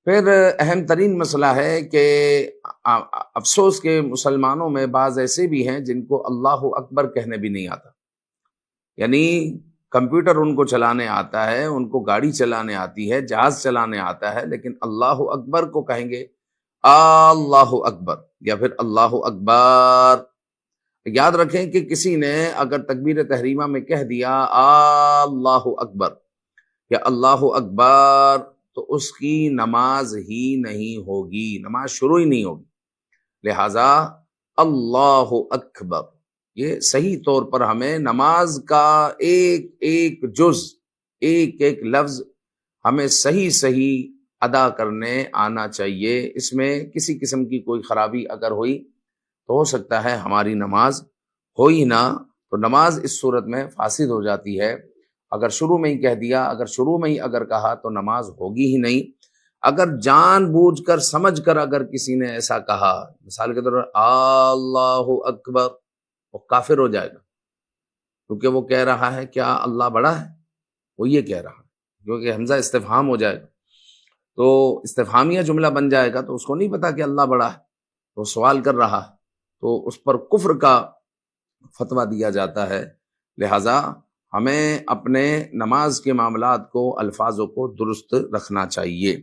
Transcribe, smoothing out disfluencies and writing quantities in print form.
پھر اہم ترین مسئلہ ہے کہ افسوس کے مسلمانوں میں بعض ایسے بھی ہیں جن کو اللہ اکبر کہنے بھی نہیں آتا، یعنی کمپیوٹر ان کو چلانے آتا ہے، ان کو گاڑی چلانے آتی ہے، جہاز چلانے آتا ہے، لیکن اللہ اکبر کو کہیں گے اللہ اکبر یا پھر اللہ اکبر۔ یاد رکھیں کہ کسی نے اگر تکبیر تحریمہ میں کہہ دیا اللہ اکبر یا اللہ اکبر تو اس کی نماز ہی نہیں ہوگی، نماز شروع ہی نہیں ہوگی۔ لہذا اللہ اکبر یہ صحیح طور پر ہمیں نماز کا ایک ایک جز، ایک ایک لفظ ہمیں صحیح صحیح ادا کرنے آنا چاہیے۔ اس میں کسی قسم کی کوئی خرابی اگر ہوئی تو ہو سکتا ہے ہماری نماز ہو ہی نہ، تو نماز اس صورت میں فاسد ہو جاتی ہے۔ اگر شروع میں ہی کہہ دیا، اگر شروع میں ہی اگر کہا تو نماز ہوگی ہی نہیں۔ اگر جان بوجھ کر سمجھ کر اگر کسی نے ایسا کہا، مثال کے طور پر اللہ اکبر، وہ کافر ہو جائے گا، کیونکہ وہ کہہ رہا ہے کیا اللہ بڑا ہے، وہ یہ کہہ رہا ہے، کیونکہ حمزہ استفہام ہو جائے گا تو استفہامیہ جملہ بن جائے گا، تو اس کو نہیں پتا کہ اللہ بڑا ہے، وہ سوال کر رہا ہے، تو اس پر کفر کا فتویٰ دیا جاتا ہے۔ لہذا ہمیں اپنے نماز کے معاملات کو، الفاظوں کو درست رکھنا چاہیے۔